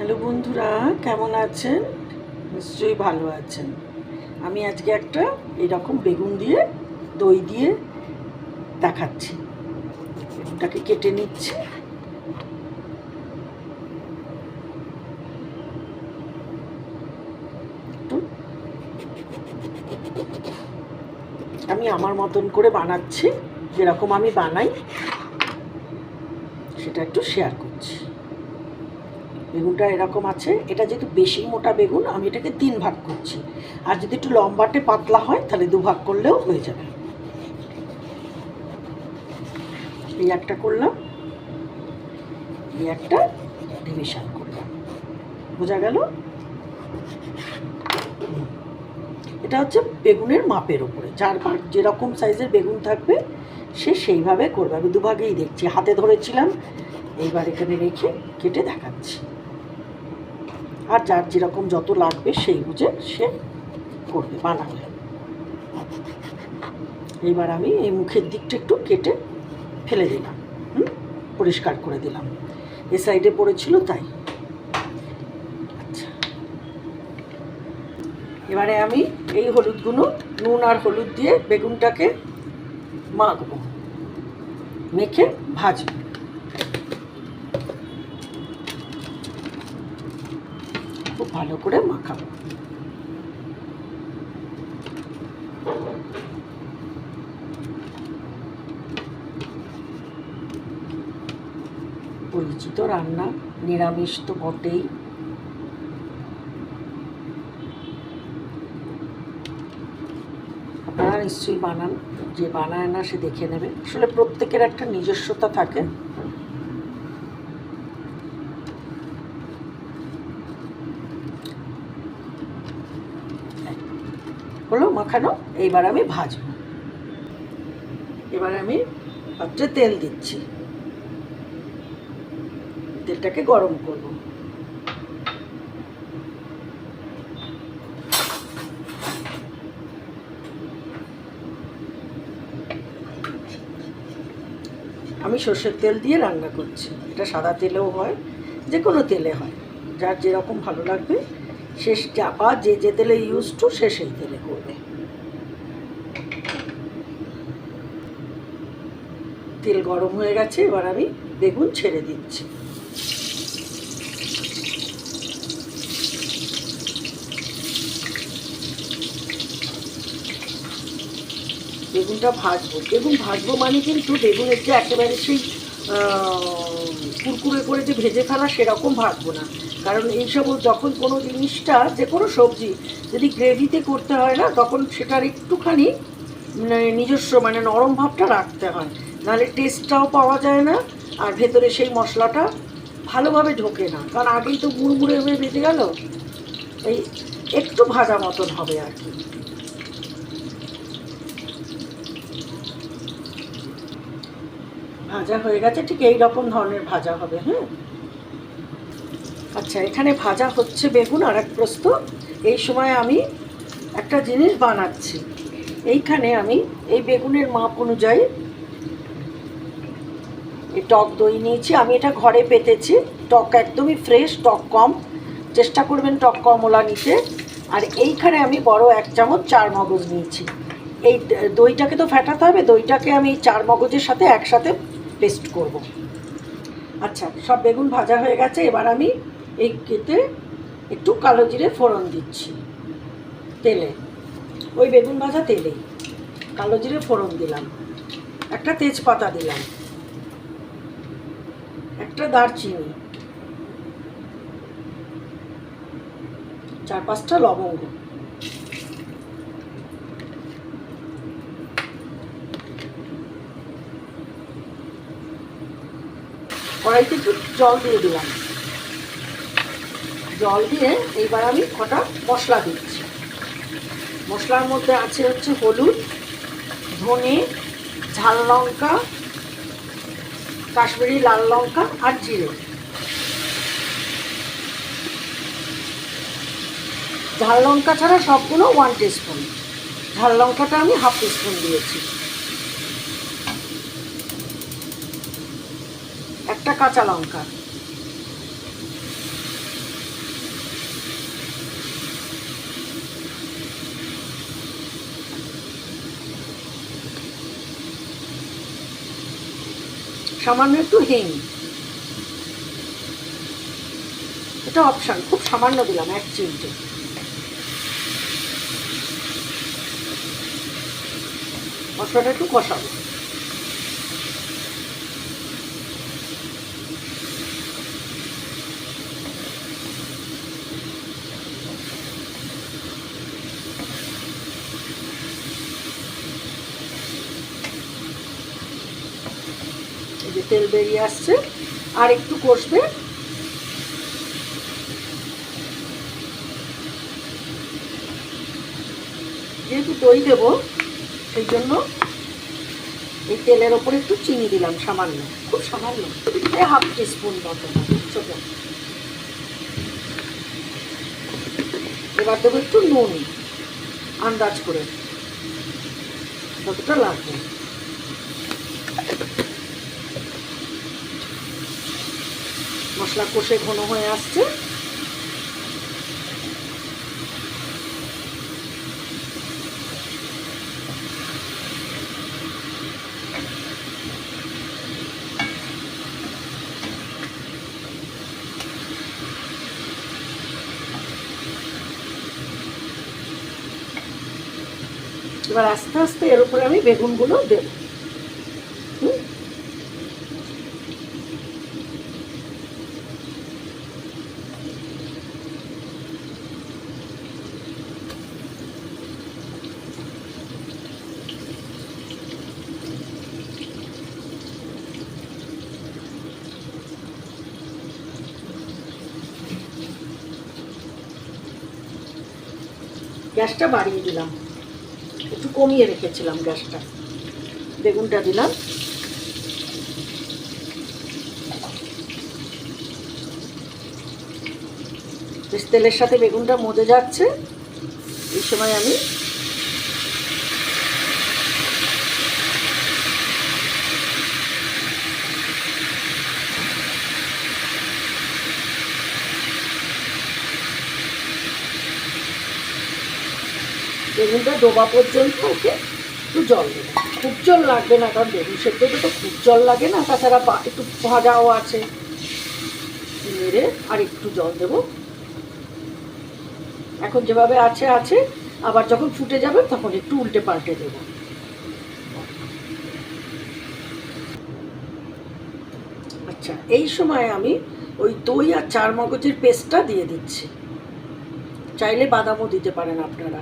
Hello বন্ধুরা, কেমন আছেন? নিশ্চয়ই ভালো আছেন। আমি আজকে একটা এরকম বেগুন দিয়ে দই দিয়ে দেখাচ্ছি। বেগুনটাকে কেটে নিচ্ছি। আমি আমার মতন করে বানাচ্ছি, যেরকম আমি বানাই সেটা একটু শেয়ার করছি। বেগুনটা এরকম আছে। এটা যেহেতু বেশি মোটা বেগুন, আমি এটাকে 3 ভাগ করছি। আর যদি একটু লম্বাটে পাতলা হয় তাহলে 2 ভাগ করলেও হয়ে যাবে। এই একটা করলাম, এই একটা ডিভিশন করলাম। বোঝা গেল? এটা হচ্ছে বেগুনের মাপের উপরে, যার যেরকম সাইজের বেগুন থাকবে সে সেইভাবে করবে। আমি দুভাগেই দেখছি, হাতে ধরেছিলাম, এইবার এখানে রেখে কেটে দেখাচ্ছি। আর যার যেরকম যত লাগবে সেই বুঝে সে করবে, বানাবে। এইবার আমি এই মুখের দিকটা একটু কেটে ফেলে দিলাম, পরিষ্কার করে দিলাম। এ সাইডে পড়েছিল তাই। আচ্ছা, এবারে আমি এই হলুদগুলো, নুন আর হলুদ দিয়ে বেগুনটাকে মাখবো, মেখে ভাজবো। খুব ভালো করে মাখাবো। পরিচিত রান্না, নিরামিষ তো বটেই। আপনারা নিশ্চয়ই বানান, যে বানায় না সে দেখে নেবে। আসলে প্রত্যেকের একটা নিজস্বতা থাকে। হলো মাখানো, এইবার আমি ভাজবো। এবার আমি পাত্রে তেল দিচ্ছি, তেলটাকে গরম করব। আমি সর্ষের তেল দিয়ে রান্না করছি। এটা সাদা তেলেও হয়, যে কোনো তেলে হয়, যার যেরকম ভালো লাগবে সে চাপা যে তেলে ইউজ টু সে সেই তেলে করবে। তেল গরম হয়ে গেছে, এবার আমি বেগুন ছেড়ে দিচ্ছি। বেগুনটা ভাজবো। বেগুন ভাজবো মানে কিন্তু বেগুনের যে একেবারে সেই কুরকুরে করে যে ভেজে ফেলা সেরকম ভাজবো না। কারণ এইসব যখন কোনো জিনিসটা, যে কোনো সবজি যদি গ্রেভিতে করতে হয় না, তখন সেটার একটুখানি নিজস্ব নরম ভাবটা রাখতে হয়, নাহলে টেস্টটাও পাওয়া যায় না, আর ভেতরে সেই মশলাটা ভালোভাবে ঢোকে না। কারণ আগেই তো মুড়মুড়ে হয়ে ভেজে গেল, এই একটু ভাজা মতন হবে আর কি। ভাজা হয়ে গেছে, ঠিক এই রকম ধরনের ভাজা হবে। হ্যাঁ, আচ্ছা, এখানে ভাজা হচ্ছে বেগুন আর এক প্রস্ত। এই সময় আমি একটা জিনিস বানাচ্ছি। এইখানে আমি এই বেগুনের মাপ অনুযায়ী এই টক দই নিয়েছি। আমি এটা ঘরে পেতেছি, টক একদমই ফ্রেশ, টক কম, চেষ্টা করবেন টক কমলা নিতে। আর এইখানে আমি বড় 1 চামচ 4 মগজ নিয়েছি। এই দইটাকে তো ফেটাতে হবে, দইটাকে আমি 4 মগজের সাথে একসাথে পেস্ট করব। আচ্ছা, সব বেগুন ভাজা হয়ে গেছে। এবার আমি এই কেটে একটু কালো জিরে ফোড়ন দিচ্ছি তেলে, ওই বেগুন ভাজা তেলেই কালো জিরে ফোড়ন দিলাম, একটা তেজপাতা দিলাম, একটা দারচিনি, 4-5টা লবঙ্গ, কড়াইতে একটু জল দিয়ে দিলাম। জল দিয়ে এইবার আমি কটা মশলা দিচ্ছি। মশলার মধ্যে আছে হচ্ছে হলুদ, ধনে, ঝাল লঙ্কা, কাশ্মীরি লাল লঙ্কা আর জিরে। ঝাল লঙ্কা ছাড়া সবগুলো 1 টিস্পুন, ঝাল লঙ্কাটা আমি 1/2 টিস্পুন দিয়েছি। একটা কাঁচা লঙ্কা, সামান্য একটু হিং, এটা অপশান, খুব সামান্য দিলাম, 1 চিমটে। মশলাটা একটু কষাবো। এই যে তেল বেরিয়ে আসছে, আর একটু কষবে। যেহেতু দই দেবো সেই জন্য এই তেলের ওপরে একটু চিনি দিলাম, সামান্য, খুব সামান্য, 1/2 টিস্পুন মতো, ছোট। এবার দেবো একটু নুন, আন্দাজ করে যতটা লাগবে। মশলা কষে ঘন হয়ে আসছে। এবার আস্তে আস্তে এর উপরে আমি বেগুনগুলো দেব। গ্যাসটা বাড়িয়ে দিলাম, একটু কমিয়ে রেখেছিলাম গ্যাসটা। বেগুনটা দিলাম। বেশ তেলের সাথে বেগুনটা মজে যাচ্ছে। এই সময় আমি বেগুনটা ডোবা পর্যন্ত ওকে একটু জল দেবো। খুব জল লাগবে না, কারণ বেগুন সেদ্ধতে তো খুব জল লাগে না, তাছাড়া একটু ভাজাও আছে। নেড়ে আর একটু জল দেবো। এখন যেভাবে আছে আছে, আবার যখন ফুটে যাবে তখন একটু উল্টে পাল্টে দেবো। আচ্ছা, এই সময় আমি ওই দই আর চার মগজের পেস্টটা দিয়ে দিচ্ছি। চাইলে বাদামও দিতে পারেন আপনারা,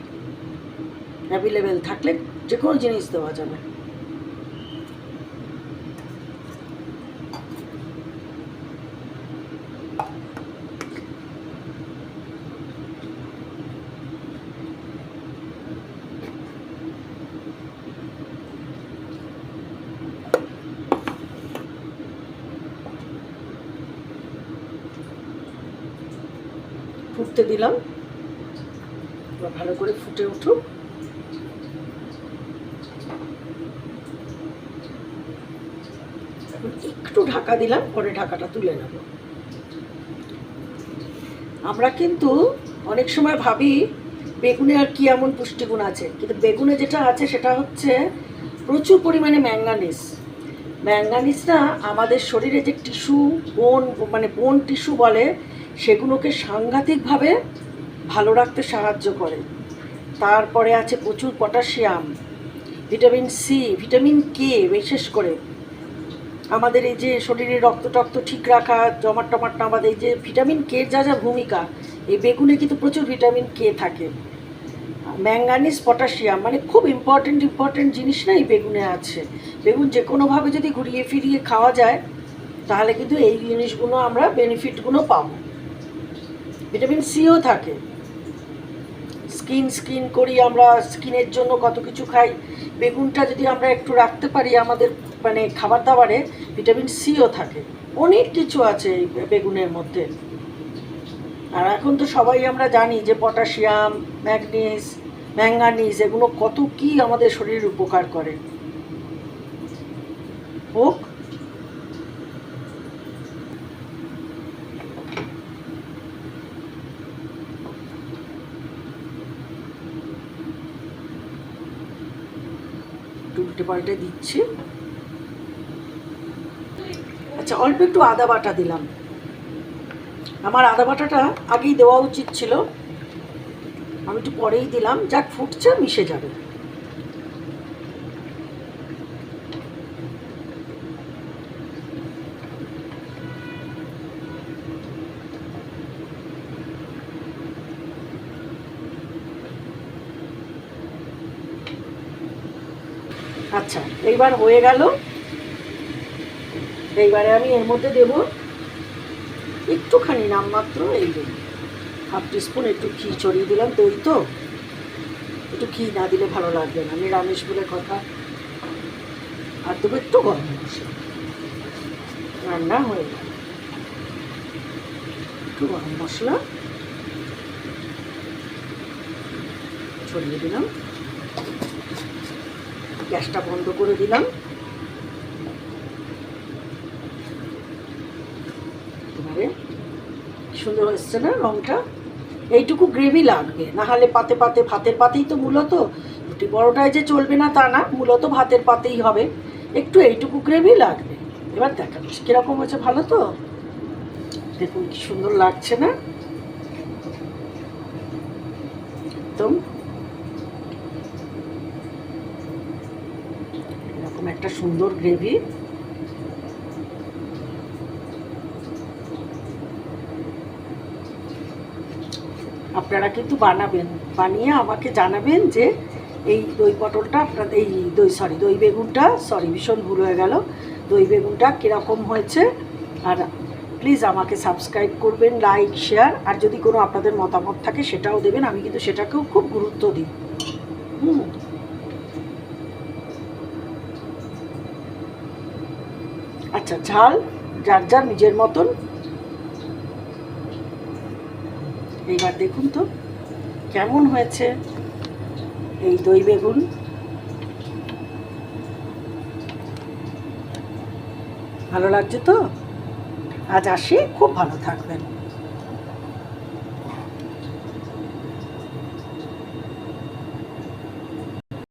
অ্যাভেলেবেল থাকলে যে কোনো জিনিস দেওয়া যাবে। ফুটতে দিলাম, ভালো করে ফুটে উঠুক। একটু ঢাকা দিলাম, পরে ঢাকাটা তুলে নেব। আমরা কিন্তু অনেক সময় ভাবি বেগুনে আর কি এমন পুষ্টিগুণ আছে, কিন্তু বেগুনে যেটা আছে সেটা হচ্ছে প্রচুর পরিমাণে ম্যাঙ্গানিজ। ম্যাঙ্গানিজটা আমাদের শরীরে যে টিস্যু, বোন, মানে বোন টিস্যু বলে, সেগুলোকে সাংঘাতিকভাবে ভালো রাখতে সাহায্য করে। তারপরে আছে প্রচুর potassium, vitamin C, vitamin K, বিশেষ করে আমাদের এই যে শরীরের রক্ত টক্ত ঠিক রাখা, জমাট টমাট নামাতে এই যে ভিটামিন কে যা যা ভূমিকা, এই বেগুনে কিন্তু প্রচুর ভিটামিন কে থাকে। ম্যাঙ্গানিজ, পটাশিয়াম, মানে খুব ইম্পর্টেন্ট জিনিস না এই বেগুনে আছে। বেগুন যে কোনোভাবে যদি ঘুরিয়ে ফিরিয়ে খাওয়া যায় তাহলে কিন্তু এই জিনিসগুলো আমরা বেনিফিটগুলো পাবো। ভিটামিন সিও থাকে। স্কিন করি আমরা, স্কিনের জন্য কত কিছু খাই। বেগুনটা যদি আমরা একটু রাখতে পারি আমাদের মানে খাবার দাবারে, ভিটামিন সিও থাকে। অনেক কিছু আছে এই বেগুনের মধ্যে। আর এখন তো সবাই আমরা জানি যে পটাশিয়াম, ম্যাঙ্গানিজ এগুলো কত কি আমাদের শরীরের উপকার করে। হোক উল্টে পাল্টে দিচ্ছি। আচ্ছা, অল্প একটু আদা বাটা দিলাম। আমার আদা বাটাটা আগেই দেওয়া উচিত ছিল, আমি একটু পরেই দিলাম। যাক, ফুটছে, মিশে যাবে। আচ্ছা, এইবার হয়ে গেল। এইবারে আমি এর মধ্যে দেব একটুখানি নামমাত্র, এই দেব হাফ টিস্পুন একটু ঘি ছড়িয়ে দিলাম। দই তো, একটু ঘি না দিলে ভালো লাগবে না, নিরামিষ বলে কথা। আর দেবো একটু গরম মশলা। রান্না হয়ে গেল। একটু গরম মশলা ছড়িয়ে দিলাম, গ্যাসটা বন্ধ করে দিলাম। এবারে সুন্দর হচ্ছে না রঙটা? এইটুকু গ্রেভি লাগবে, না হলে পাতে পাতে, ভাতের পাতেই তো মূলত, রুটি বড়টায় যে চলবে না তা না, মূলত ভাতের পাতেই হবে। একটু এইটুকু গ্রেভি লাগবে। এবার দেখা যাচ্ছে কীরকম হয়েছে। ভালো তো? দেখুন কি সুন্দর লাগছে না একদম? এরকম একটা সুন্দর গ্রেভি। আপনারা কিন্তু বানাবেন, বানিয়ে আমাকে জানাবেন যে এই দই পটলটা আপনাদের, এই দই বেগুনটা, ভীষণ ভুল হয়ে গেল, দই বেগুনটা কীরকম হয়েছে। আর প্লিজ আমাকে সাবস্ক্রাইব করবেন, লাইক, শেয়ার, আর যদি কোনো আপনাদের মতামত থাকে সেটাও দেবেন, আমি কিন্তু সেটাকেও খুব গুরুত্ব দিই। আচ্ছা, ঝাল যার যার নিজের মতন। এইবার দেখুন তো কেমন হয়েছে এই দই বেগুন। ভালো লাগছে তো? আজ আসি, খুব ভালো থাকবেন।